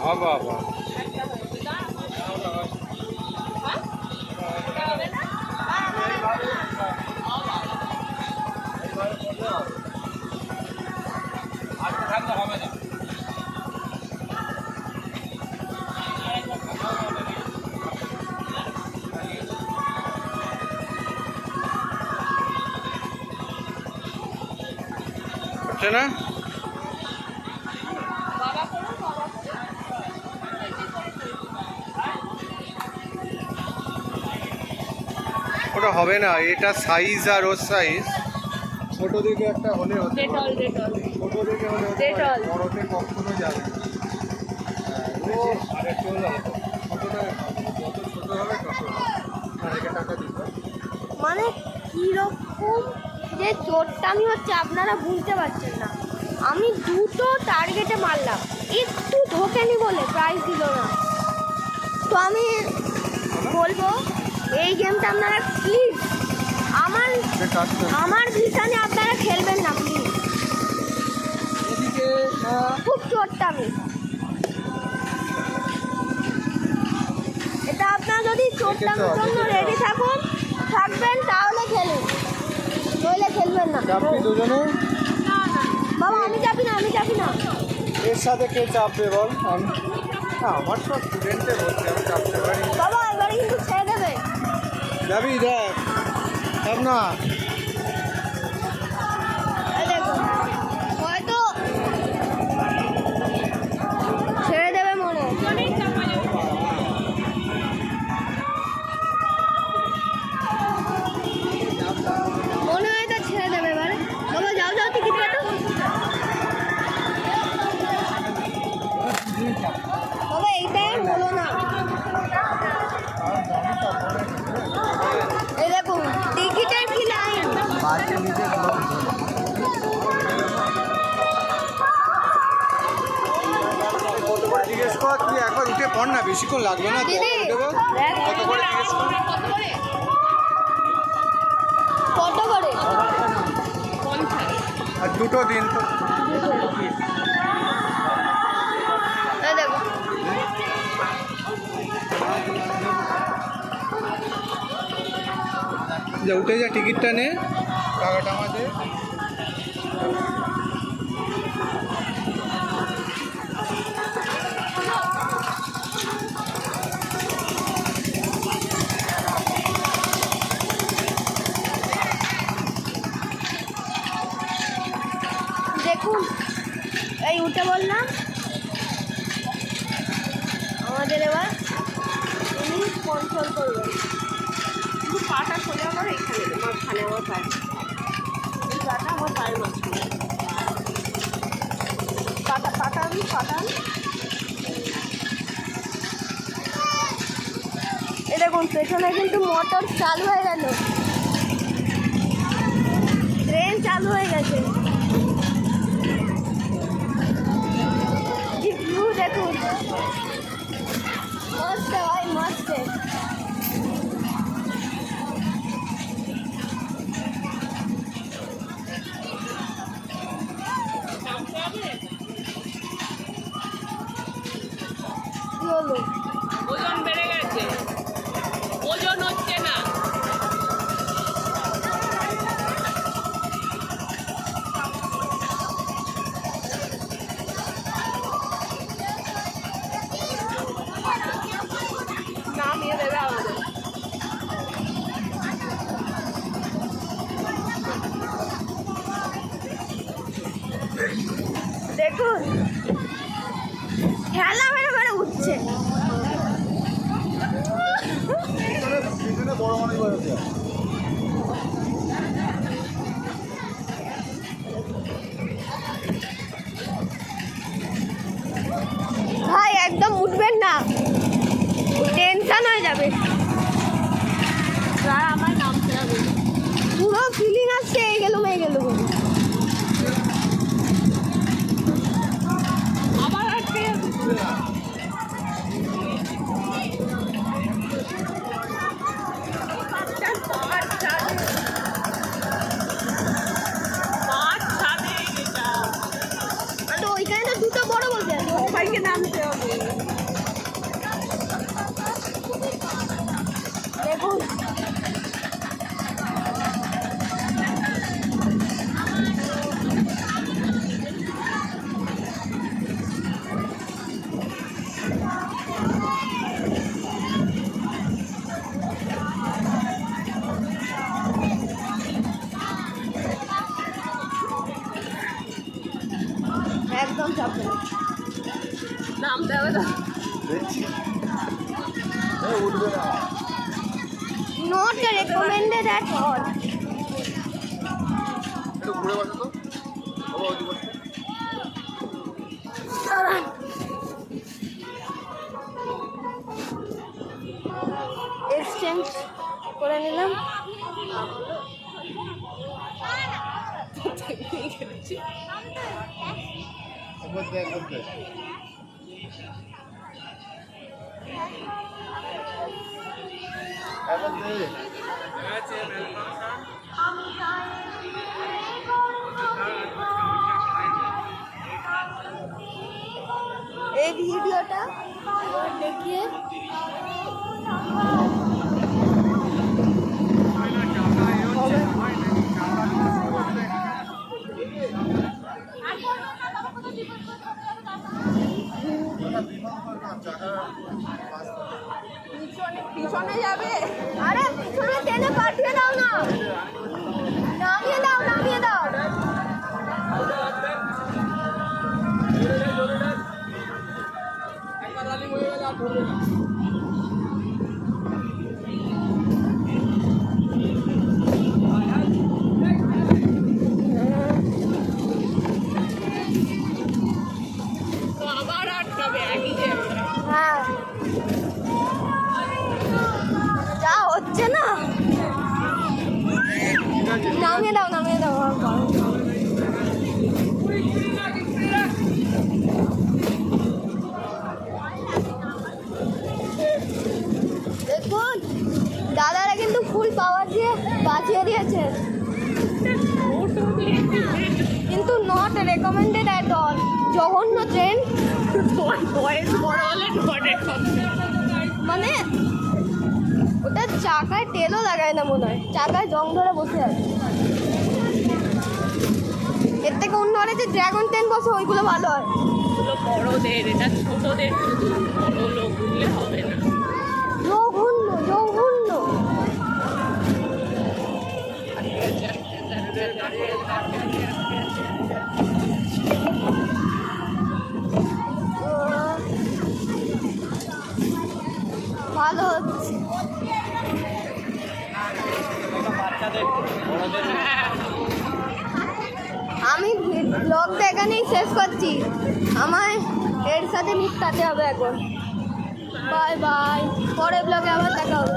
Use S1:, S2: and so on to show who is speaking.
S1: বাবা বাবা হচ্ছে না। ওটা হবে না, এটা সাইজ আর ওর সাইজ ছোট দিকে একটা হলে হতে পারে। ছোট দিকে হলে হতে পারে, বড়তে কখনো যাবে না। ও আরে চলো ছোটটা যত ছোট হবে তত আরেকটা টাকা দিতে।
S2: মানে কিরকম যে চোরটামি হচ্ছে আপনারা বুঝতে পারছেন না। আমি দুটো টার্গেটে মারলাম, একটু ঢোকেনি বলে প্রাইজ দিল না। তো আমি বলবো এই গেমটা আপনারা প্লিজ আমার ভিশনে আপনারা খেলবেন না প্লিজ। খুব চোরটামি এটা। আপনারা যদি চোরটামির জন্য রেডি থাকবেন তাহলে খেলুন, নইলে খেলবেন না।
S1: দুজনে
S2: বাবা আমি চাপি না।
S1: এর সাথে কে চাপবে বল? আমি আমার সব স্টুডেন্টে বলছে আমি চাপতে পারি।
S2: বাবা এবারে কিন্তু ছেড়ে দেবে।
S1: যাবি দেখ চাপ না।
S2: হয়তো ছেড়ে দেবে মনে হয় তো ছেড়ে দেবে এবারে। বাবা যাও টিকিট কাটো। বাবা এইটাই হলো না। এই দেখুন টিকিটের কি লাইন।
S1: জিজ্ঞেস কর, তুই একবার উঠে পড় না, বেশিক্ষণ লাগবে না। কত করে জিজ্ঞেস কর।
S2: কত করে?
S1: আর দুটো দিন তো।
S2: দেখো
S1: যা উঠে যা, টিকিটটা নে, টাকাটা আমাদের।
S2: দেখুন এই উঠে বললাম আমাদের এবার উনি কন্ট্রোল করবেন। শুধু পাটা সোজা করে এখানে মাঝখানে আমার পায়ে, এই পাটা আমার পায়ের মাঝখানে পাটান। এই দেখুন পেছনে কিন্তু মোটর চালু হয়ে গেল, ট্রেন চালু হয়ে গেছে। দেখুন মস্ত ভাই মস্ত। কি হলো?
S3: ওজন বেড়ে গেছে, ওজন হচ্ছে না। নামিয়ে দেবে আমাদের।
S2: দেখুন খেলা মেরে উঠছে।
S1: বড় মানুষ
S2: ভাই একদম উঠবেন না, টেনশন হয়ে যাবে।
S3: আমার নামতে হবে,
S2: পুরো ফিলিং আসছে এই গেলুম
S3: আবার আজকে
S2: ওইখানে তো দুটো বড় বলতে
S3: সবাইকে নামতে হবে।
S2: একদম চাপবে না।
S3: নামতে হবে তো।
S1: দেখছি উঠবে না।
S2: Not recommended at all.
S1: একটু ঘুরে বসো তো বাবা, ওদিকে বসো।
S2: এক্সচেঞ্জ করে নিলাম।
S1: একবার দে, একবার দে। একবার দে।
S2: এই ভিডিওটা এবার দেখিয়ে
S3: পিছনে যাবে।
S2: আরে পিছনে টেনে পাঠিয়ে দাও না, নামিয়ে দাও, নামিয়ে দাও।
S3: তো আবার আটকাবে একই জায়গায়।
S2: হ্যাঁ, যা হচ্ছে না, নামিয়ে দাও, নামিয়ে দাও। আর করো। দেখুন দাদারা কিন্তু ফুল পাওয়ার দিয়ে বাঁচিয়ে দিয়েছে, কিন্তু নট রেকমেন্ডেড অ্যাট অল। জঘন্য ট্রেন,
S3: তোমার বয়স বড় হলে নট
S2: মানে ওটা চাকায় তেলও লাগায় না মনে হয়, চাকায় জং ধরে বসে আছে। এর থেকে অন্য আরে যে ড্রাগন ট্রেন বসে ওইগুলো ভালো হয়।
S3: এগুলো বড়দের, এটা ছোটদের শুধু, বড় লোক উঠলে হবে না।
S2: জঘন্য, জঘন্য। ভালো হচ্ছে। আমি ব্লগটা এখানেই শেষ করছি, আমায় এর সাথে মিশতে হবে এখন। বাই বাই, পরে ব্লগে আবার দেখা হবে।